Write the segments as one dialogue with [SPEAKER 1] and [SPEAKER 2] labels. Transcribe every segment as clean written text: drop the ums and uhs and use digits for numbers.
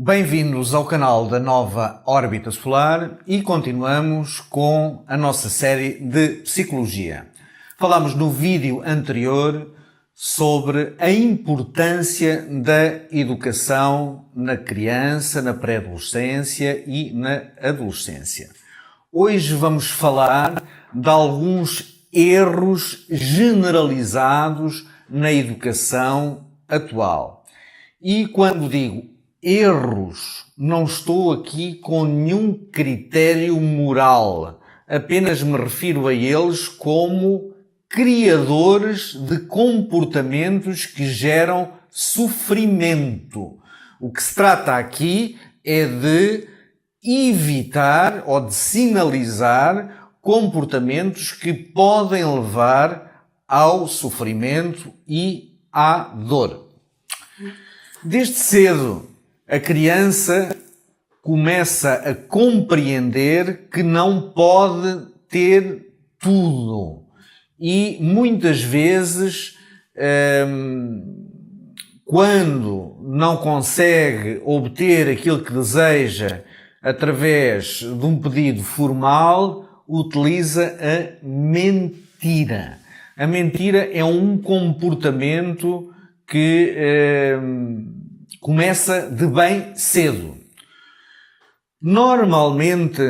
[SPEAKER 1] Bem-vindos ao canal da Nova Órbita Solar e continuamos com a nossa série de Psicologia. Falámos no vídeo anterior sobre a importância da educação na criança, na pré-adolescência e na adolescência. Hoje vamos falar de alguns erros generalizados na educação atual. E quando digo erros, não estou aqui com nenhum critério moral, apenas me refiro a eles como criadores de comportamentos que geram sofrimento. O que se trata aqui é de evitar ou de sinalizar comportamentos que podem levar ao sofrimento e à dor. Desde cedo, a criança começa a compreender que não pode ter tudo e muitas vezes, quando não consegue obter aquilo que deseja através de um pedido formal, utiliza a mentira. A mentira é um comportamento que começa de bem cedo. Normalmente,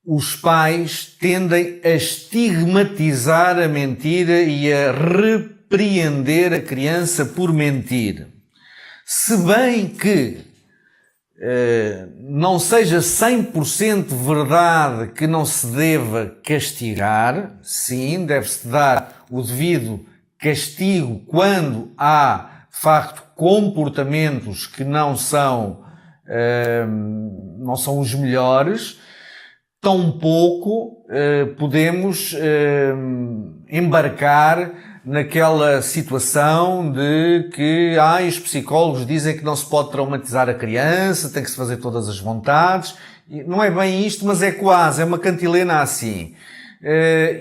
[SPEAKER 1] os pais tendem a estigmatizar a mentira e a repreender a criança por mentir. Se bem que não seja 100% verdade que não se deva castigar, sim, deve-se dar o devido castigo quando há, de facto, comportamentos que não são os melhores, tampouco podemos embarcar naquela situação de que os psicólogos dizem que não se pode traumatizar a criança, tem que se fazer todas as vontades. Não é bem isto, mas é quase, é uma cantilena assim.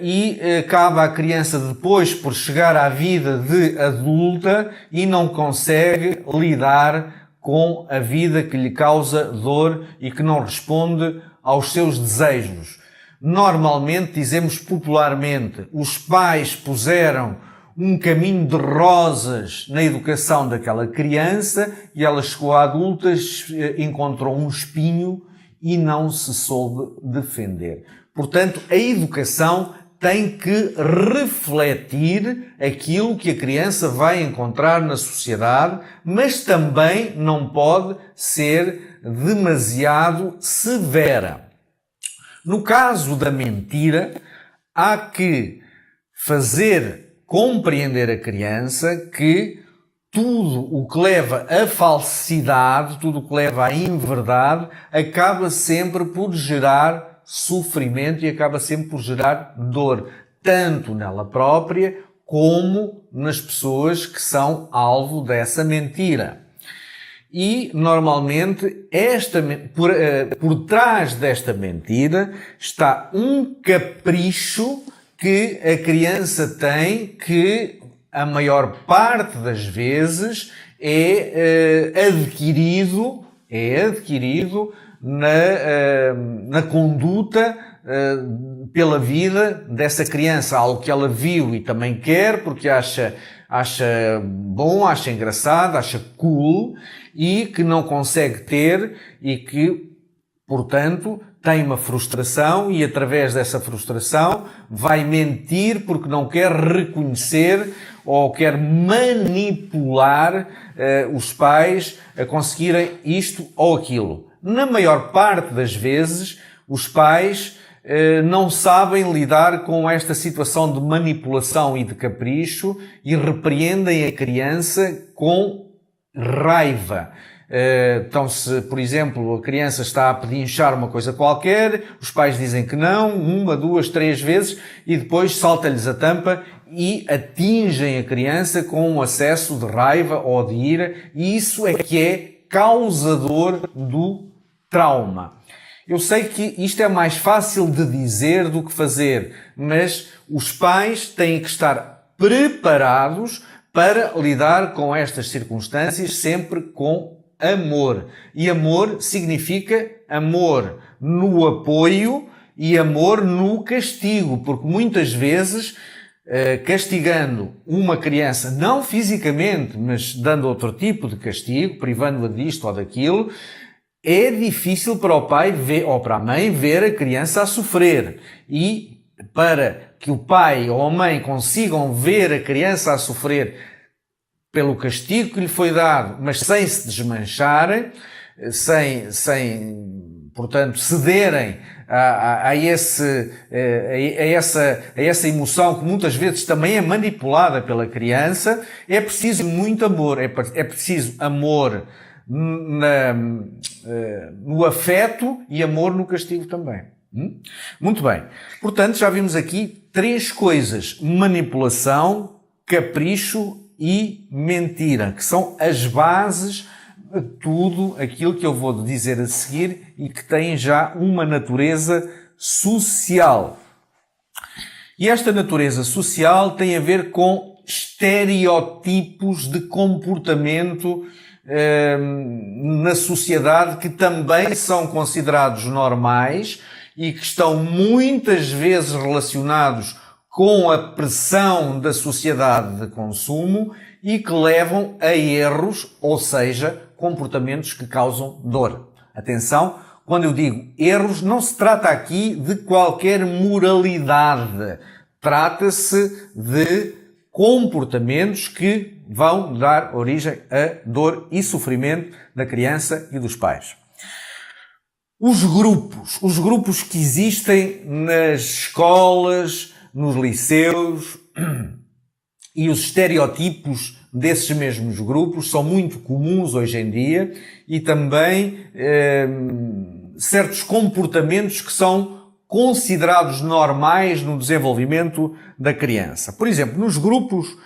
[SPEAKER 1] E acaba a criança depois por chegar à vida de adulta e não consegue lidar com a vida que lhe causa dor e que não responde aos seus desejos. Normalmente, dizemos popularmente, os pais puseram um caminho de rosas na educação daquela criança e ela chegou à adulta, encontrou um espinho e não se soube defender. Portanto, a educação tem que refletir aquilo que a criança vai encontrar na sociedade, mas também não pode ser demasiado severa. No caso da mentira, há que fazer compreender a criança que tudo o que leva à falsidade, tudo o que leva à inverdade, acaba sempre por gerar sofrimento e acaba sempre por gerar dor, tanto nela própria como nas pessoas que são alvo dessa mentira. E, normalmente, por trás desta mentira está um capricho que a criança tem que, a maior parte das vezes, é adquirido na conduta pela vida dessa criança, algo que ela viu e também quer, porque acha bom, acha engraçado, acha cool, e que não consegue ter e que, portanto, tem uma frustração e através dessa frustração vai mentir porque não quer reconhecer ou quer manipular os pais a conseguirem isto ou aquilo. Na maior parte das vezes, os pais não sabem lidar com esta situação de manipulação e de capricho e repreendem a criança com raiva. Então, se, por exemplo, a criança está a pedinchar uma coisa qualquer, os pais dizem que não, 1, 2, 3 vezes, e depois salta-lhes a tampa e atingem a criança com um acesso de raiva ou de ira, e isso é que é causador do trauma. Eu sei que isto é mais fácil de dizer do que fazer, mas os pais têm que estar preparados para lidar com estas circunstâncias sempre com amor. E amor significa amor no apoio e amor no castigo, porque muitas vezes castigando uma criança, não fisicamente, mas dando outro tipo de castigo, privando-a disto ou daquilo, é difícil para o pai ou para a mãe ver a criança a sofrer. E para que o pai ou a mãe consigam ver a criança a sofrer pelo castigo que lhe foi dado, mas sem se desmancharem, portanto, cederem a essa emoção que muitas vezes também é manipulada pela criança, é preciso muito amor, é preciso amor no afeto e amor no castigo também. Muito bem. Portanto, já vimos aqui 3 coisas: manipulação, capricho e mentira, que são as bases de tudo aquilo que eu vou dizer a seguir e que tem já uma natureza social. E esta natureza social tem a ver com estereótipos de comportamento na sociedade que também são considerados normais e que estão muitas vezes relacionados com a pressão da sociedade de consumo e que levam a erros, ou seja, comportamentos que causam dor. Atenção, quando eu digo erros, não se trata aqui de qualquer moralidade. Trata-se de comportamentos que vão dar origem a dor e sofrimento da criança e dos pais. Os grupos que existem nas escolas, nos liceus, e os estereótipos desses mesmos grupos são muito comuns hoje em dia e também certos comportamentos que são considerados normais no desenvolvimento da criança. Por exemplo, nos grupos,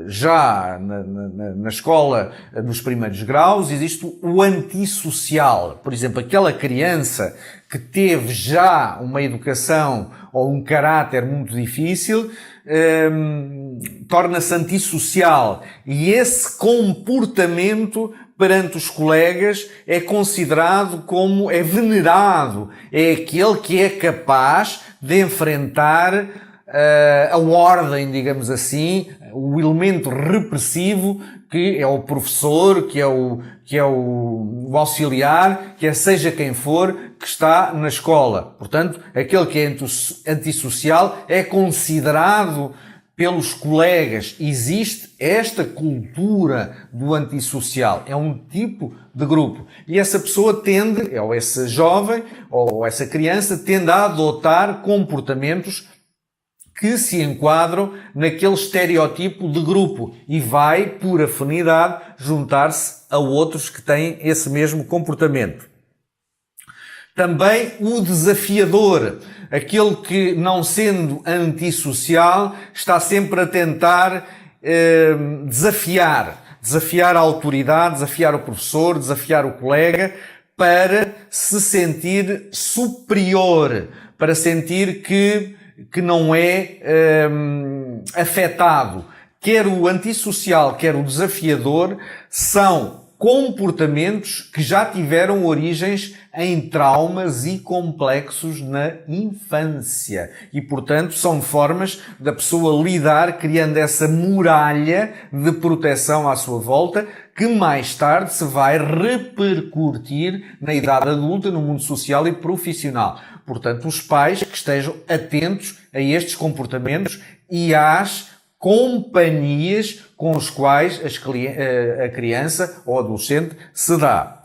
[SPEAKER 1] já na escola, nos primeiros graus, existe o antissocial. Por exemplo, aquela criança que teve já uma educação ou um caráter muito difícil, torna-se antissocial. E esse comportamento perante os colegas é considerado como, é venerado. É aquele que é capaz de enfrentar a ordem, digamos assim, o elemento repressivo que é o professor, que é o auxiliar, que é seja quem for, que está na escola. Portanto, aquele que é antissocial é considerado pelos colegas. Existe esta cultura do antissocial. É um tipo de grupo. E essa pessoa tende, ou esse jovem, ou essa criança, tende a adotar comportamentos que se enquadram naquele estereótipo de grupo e vai, por afinidade, juntar-se a outros que têm esse mesmo comportamento. Também o desafiador, aquele que, não sendo antissocial, está sempre a tentar desafiar a autoridade, desafiar o professor, desafiar o colega, para se sentir superior, para sentir que não é afetado. Quer o antissocial, quer o desafiador, são comportamentos que já tiveram origens em traumas e complexos na infância. E, portanto, são formas da pessoa lidar, criando essa muralha de proteção à sua volta, que mais tarde se vai repercutir na idade adulta, no mundo social e profissional. Portanto, os pais que estejam atentos a estes comportamentos e às companhias com os quais a criança ou adolescente se dá.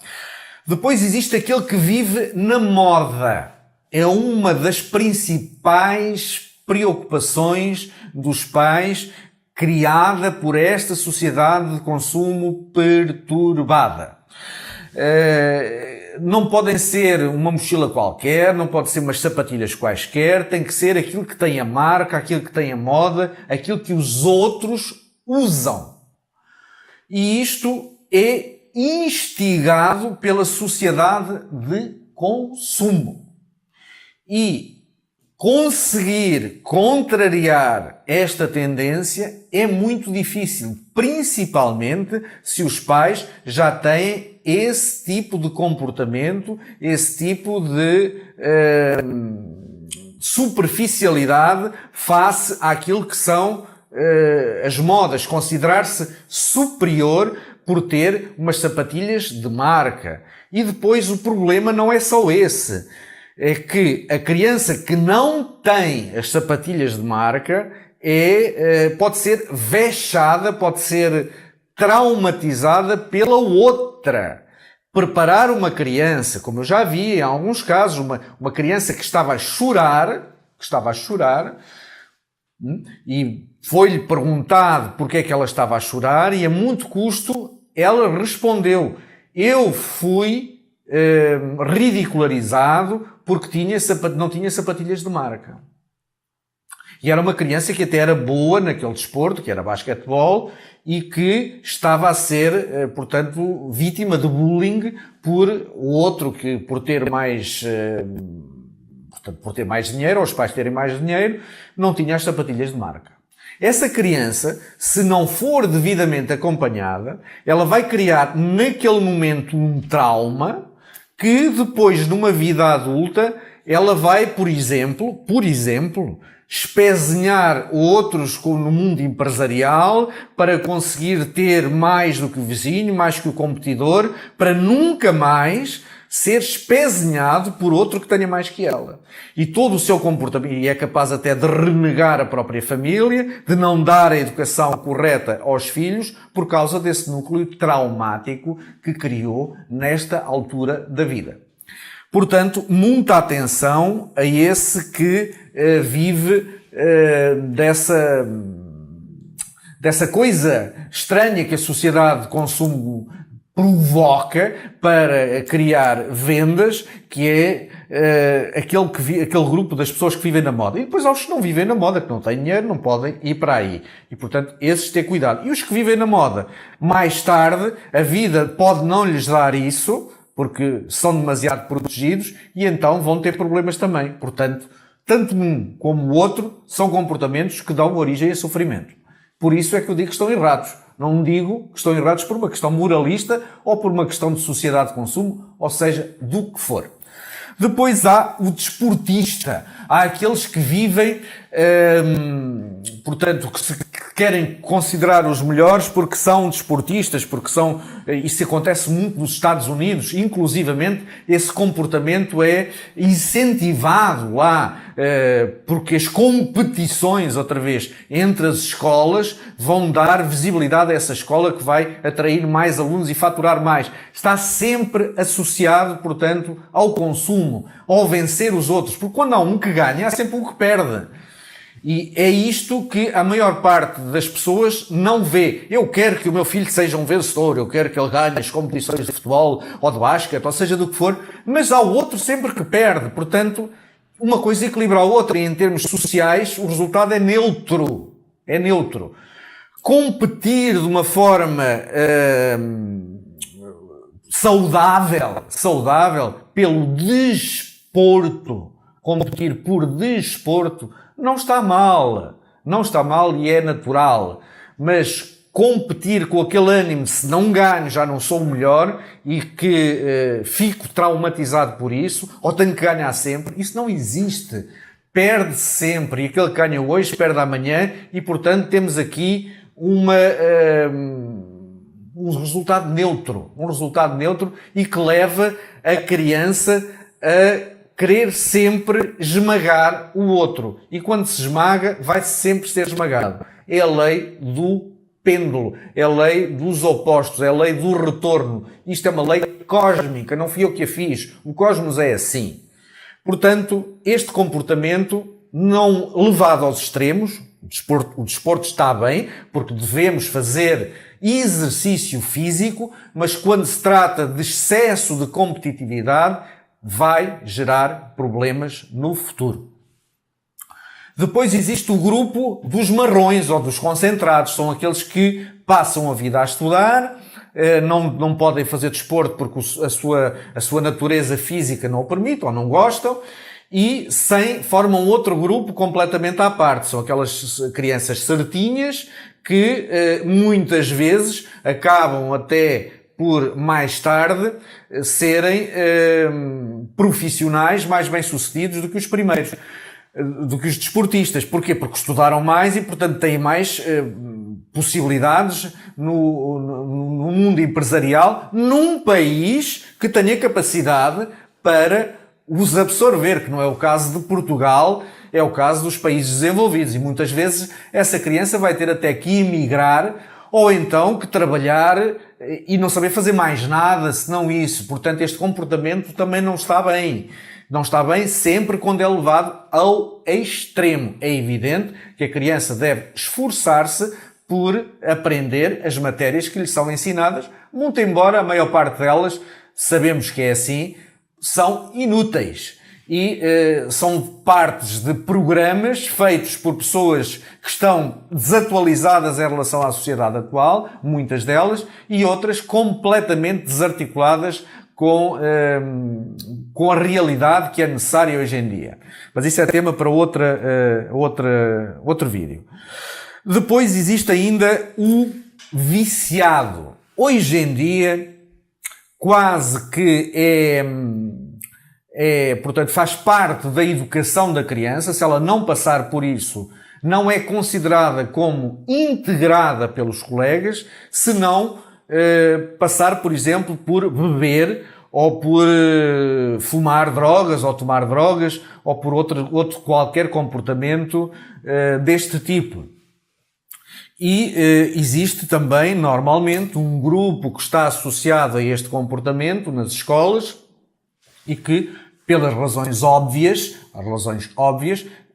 [SPEAKER 1] Depois existe aquele que vive na moda. É uma das principais preocupações dos pais, criada por esta sociedade de consumo perturbada. Não podem ser uma mochila qualquer, não pode ser umas sapatilhas quaisquer, tem que ser aquilo que tem a marca, aquilo que tem a moda, aquilo que os outros usam. E isto é instigado pela sociedade de consumo. E conseguir contrariar esta tendência é muito difícil, principalmente se os pais já têm esse tipo de comportamento, esse tipo de superficialidade face àquilo que são as modas, considerar-se superior por ter umas sapatilhas de marca. E depois o problema não é só esse. É que a criança que não tem as sapatilhas de marca pode ser vexada, pode ser traumatizada pela outra. Preparar uma criança, como eu já vi em alguns casos, uma criança que estava a chorar, e foi-lhe perguntado porque é que ela estava a chorar, e a muito custo ela respondeu: eu fui ridicularizado porque não tinha sapatilhas de marca. E era uma criança que até era boa naquele desporto, que era basquetebol, e que estava a ser, portanto, vítima de bullying por outro que, por ter mais dinheiro, ou os pais terem mais dinheiro, não tinha as sapatilhas de marca. Essa criança, se não for devidamente acompanhada, ela vai criar naquele momento um trauma que depois, numa vida adulta, ela vai, por exemplo, espezinhar outros no mundo empresarial para conseguir ter mais do que o vizinho, mais que o competidor, para nunca mais ser espezinhado por outro que tenha mais que ela. E todo o seu comportamento, e é capaz até de renegar a própria família, de não dar a educação correta aos filhos, por causa desse núcleo traumático que criou nesta altura da vida. Portanto, muita atenção a esse que vive dessa coisa estranha que a sociedade de consumo provoca para criar vendas, que é aquele grupo das pessoas que vivem na moda. E depois há os que não vivem na moda, que não têm dinheiro, não podem ir para aí. E, portanto, esses têm cuidado. E os que vivem na moda, mais tarde, a vida pode não lhes dar isso, porque são demasiado protegidos, e então vão ter problemas também. Portanto, tanto um como o outro são comportamentos que dão origem a sofrimento. Por isso é que eu digo que estão errados. Não digo que estão errados por uma questão moralista ou por uma questão de sociedade de consumo, ou seja, do que for. Depois há o desportista. Há aqueles que vivem, portanto, que se querem considerar os melhores porque são desportistas, porque são... Isso acontece muito nos Estados Unidos, inclusivamente esse comportamento é incentivado lá, porque as competições, outra vez, entre as escolas vão dar visibilidade a essa escola que vai atrair mais alunos e faturar mais. Está sempre associado, portanto, ao consumo, ao vencer os outros, porque quando há um que ganha, há sempre um que perde. E é isto que a maior parte das pessoas não vê. Eu quero que o meu filho seja um vencedor, eu quero que ele ganhe as competições de futebol ou de basquete, ou seja do que for, mas há o outro sempre que perde. Portanto, uma coisa equilibra a outra e em termos sociais o resultado é neutro. É neutro. Competir de uma forma saudável pelo desporto, competir por desporto, não está mal e é natural, mas competir com aquele ânimo, se não ganho já não sou o melhor e que fico traumatizado por isso, ou tenho que ganhar sempre, isso não existe. Perde sempre, e aquele que ganha hoje perde amanhã, e portanto temos aqui um resultado neutro e que leva a criança a querer sempre esmagar o outro. E quando se esmaga, vai sempre ser esmagado. É a lei do pêndulo, é a lei dos opostos, é a lei do retorno. Isto é uma lei cósmica, não fui eu que a fiz. O cosmos é assim. Portanto, este comportamento não levado aos extremos, o desporto está bem, porque devemos fazer exercício físico, mas quando se trata de excesso de competitividade, vai gerar problemas no futuro. Depois existe o grupo dos marrões ou dos concentrados. São aqueles que passam a vida a estudar, não podem fazer desporto porque a sua natureza física não o permite ou não gostam, formam outro grupo completamente à parte. São aquelas crianças certinhas que muitas vezes acabam até por mais tarde serem profissionais mais bem-sucedidos do que os primeiros, do que os desportistas. Porquê? Porque estudaram mais e, portanto, têm mais possibilidades no mundo empresarial, num país que tenha capacidade para os absorver, que não é o caso de Portugal, é o caso dos países desenvolvidos. E muitas vezes essa criança vai ter até que emigrar ou então que trabalhar e não saber fazer mais nada senão isso. Portanto, este comportamento também não está bem. Não está bem sempre quando é levado ao extremo. É evidente que a criança deve esforçar-se por aprender as matérias que lhe são ensinadas, muito embora a maior parte delas, sabemos que é assim, são inúteis. E são partes de programas feitos por pessoas que estão desatualizadas em relação à sociedade atual, muitas delas, e outras completamente desarticuladas com a realidade que é necessária hoje em dia. Mas isso é tema para outro vídeo. Depois existe ainda o viciado. Hoje em dia, quase que portanto, faz parte da educação da criança. Se ela não passar por isso, não é considerada como integrada pelos colegas, se não passar, por exemplo, por beber ou por fumar drogas ou tomar drogas ou por outro qualquer comportamento deste tipo. E existe também, normalmente, um grupo que está associado a este comportamento nas escolas e que, pelas razões óbvias,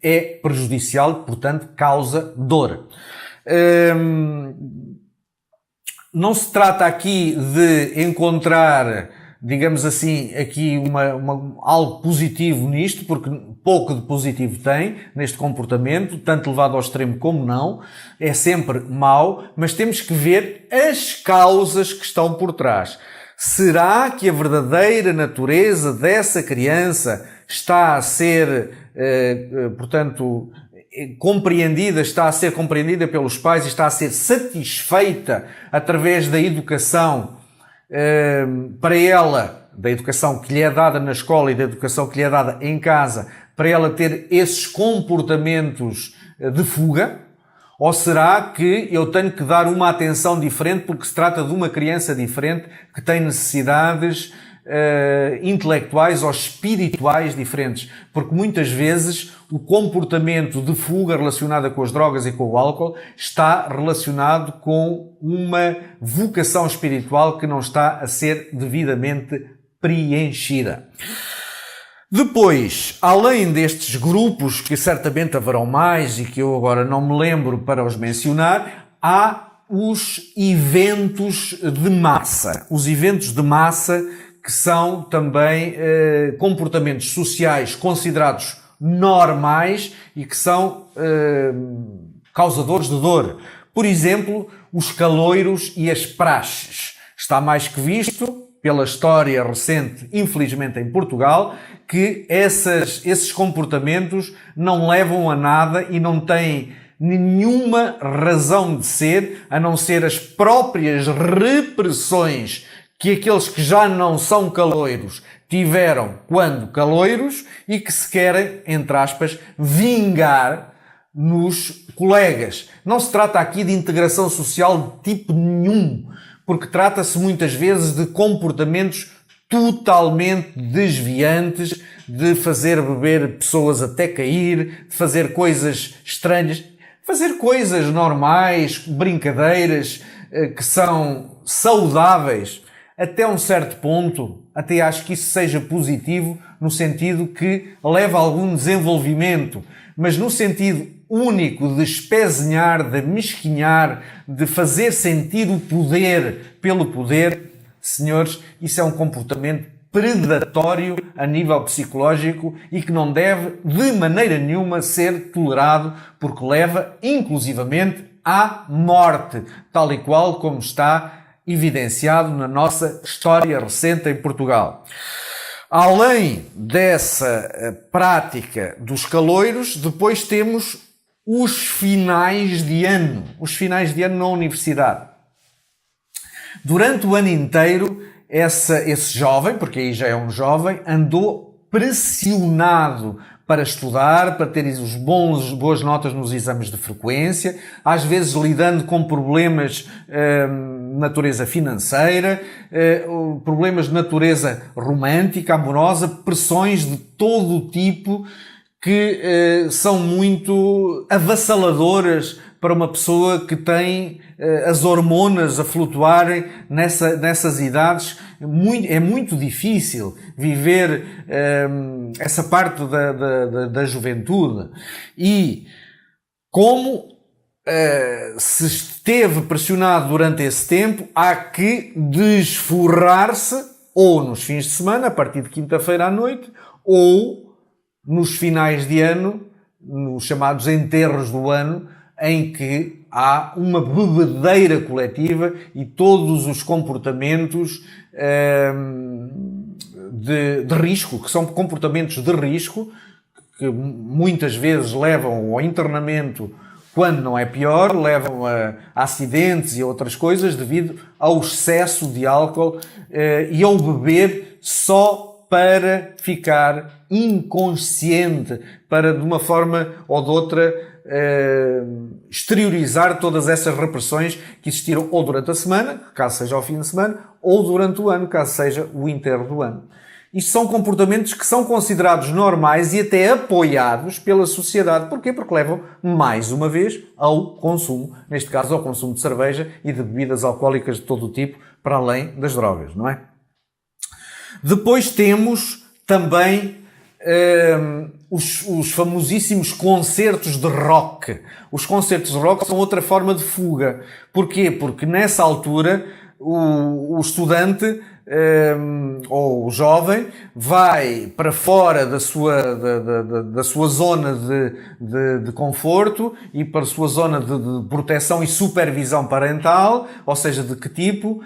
[SPEAKER 1] é prejudicial, portanto, causa dor. Não se trata aqui de encontrar, digamos assim, aqui algo positivo nisto, porque pouco de positivo tem neste comportamento, tanto levado ao extremo como não, é sempre mau, mas temos que ver as causas que estão por trás. Será que a verdadeira natureza dessa criança está a ser, portanto, está a ser compreendida pelos pais e está a ser satisfeita através da educação para ela, da educação que lhe é dada na escola e da educação que lhe é dada em casa, para ela ter esses comportamentos de fuga? Ou será que eu tenho que dar uma atenção diferente porque se trata de uma criança diferente que tem necessidades intelectuais ou espirituais diferentes? Porque muitas vezes o comportamento de fuga relacionado com as drogas e com o álcool está relacionado com uma vocação espiritual que não está a ser devidamente preenchida. Depois, além destes grupos, que certamente haverão mais e que eu agora não me lembro para os mencionar, há os eventos de massa. Os eventos de massa que são também comportamentos sociais considerados normais e que são causadores de dor. Por exemplo, os caloiros e as praxes. Está mais que visto, pela história recente, infelizmente em Portugal, que esses comportamentos não levam a nada e não têm nenhuma razão de ser, a não ser as próprias repressões que aqueles que já não são caloiros tiveram quando caloiros e que se querem, entre aspas, vingar nos colegas. Não se trata aqui de integração social de tipo nenhum, porque trata-se muitas vezes de comportamentos totalmente desviantes, de fazer beber pessoas até cair, de fazer coisas estranhas, fazer coisas normais, brincadeiras que são saudáveis até um certo ponto. Até acho que isso seja positivo no sentido que leva a algum desenvolvimento, mas no sentido único de espezinhar, de mesquinhar, de fazer sentir o poder pelo poder, senhores, isso é um comportamento predatório a nível psicológico e que não deve de maneira nenhuma ser tolerado, porque leva inclusivamente à morte, tal e qual como está evidenciado na nossa história recente em Portugal. Além dessa prática dos caloiros, depois temos os finais de ano. Os finais de ano na universidade. Durante o ano inteiro, esse jovem, porque aí já é um jovem, andou pressionado para estudar, para ter boas notas nos exames de frequência, às vezes lidando com problemas de natureza financeira, problemas de natureza romântica, amorosa, pressões de todo o tipo que são muito avassaladoras para uma pessoa que tem as hormonas a flutuarem nessas idades. É muito difícil viver essa parte da juventude. E como se esteve pressionado durante esse tempo, há que desforrar-se ou nos fins de semana, a partir de quinta-feira à noite, ou nos finais de ano, nos chamados enterros do ano, em que há uma bebedeira coletiva e todos os comportamentos de risco, que são comportamentos de risco, que muitas vezes levam ao internamento, quando não é pior, levam a acidentes e outras coisas devido ao excesso de álcool e ao beber só para ficar inconsciente, para de uma forma ou de outra exteriorizar todas essas repressões que existiram ou durante a semana, caso seja ao fim de semana, ou durante o ano, caso seja o enterro do ano. Isto são comportamentos que são considerados normais e até apoiados pela sociedade. Porquê? Porque levam, mais uma vez, ao consumo, neste caso ao consumo de cerveja e de bebidas alcoólicas de todo o tipo, para além das drogas, não é? Depois temos também os famosíssimos concertos de rock. Os concertos de rock são outra forma de fuga. Porquê? Porque nessa altura o estudante ou o jovem vai para fora da sua zona de conforto e para a sua zona de proteção e supervisão parental, ou seja, de que tipo,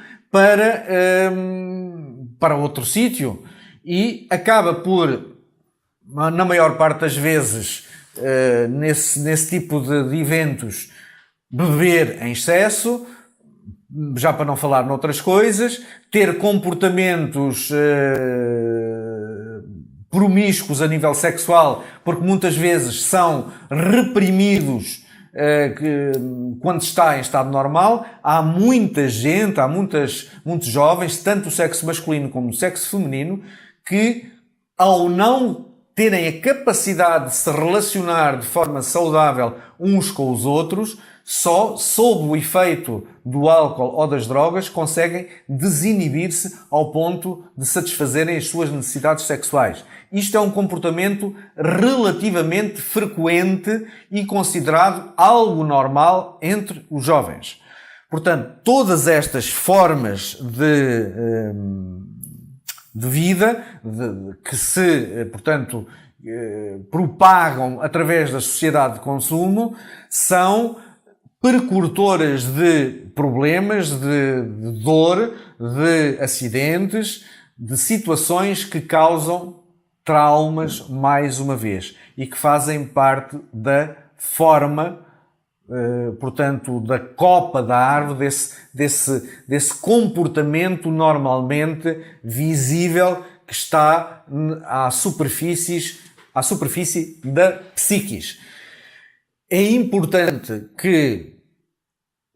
[SPEAKER 1] para outro sítio, e acaba por, na maior parte das vezes, nesse tipo de eventos, beber em excesso, já para não falar noutras coisas, ter comportamentos promíscuos a nível sexual, porque muitas vezes são reprimidos quando está em estado normal. Há muita gente, há muitos jovens, tanto o sexo masculino como o sexo feminino, que ao não terem a capacidade de se relacionar de forma saudável uns com os outros, só sob o efeito do álcool ou das drogas conseguem desinibir-se ao ponto de satisfazerem as suas necessidades sexuais. Isto é um comportamento relativamente frequente e considerado algo normal entre os jovens. Portanto, todas estas formas de vida que se, portanto, propagam através da sociedade de consumo são precursoras de problemas, de dor, de acidentes, de situações que causam traumas, mais uma vez, e que fazem parte da forma, portanto, da copa da árvore, desse comportamento normalmente visível que está à superfície da psiquis. É importante que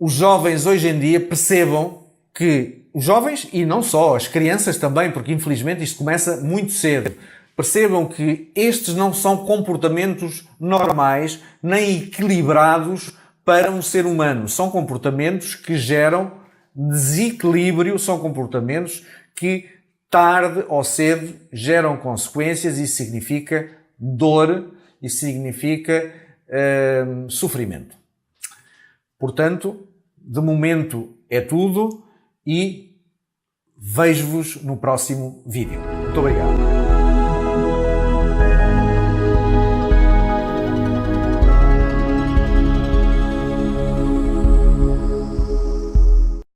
[SPEAKER 1] os jovens hoje em dia percebam que os jovens, e não só, as crianças também, porque infelizmente isto começa muito cedo, percebam que estes não são comportamentos normais nem equilibrados para um ser humano. São comportamentos que geram desequilíbrio, são comportamentos que tarde ou cedo geram consequências. Isso significa dor, isso significa sofrimento. Portanto, de momento é tudo e vejo-vos no próximo vídeo. Muito obrigado.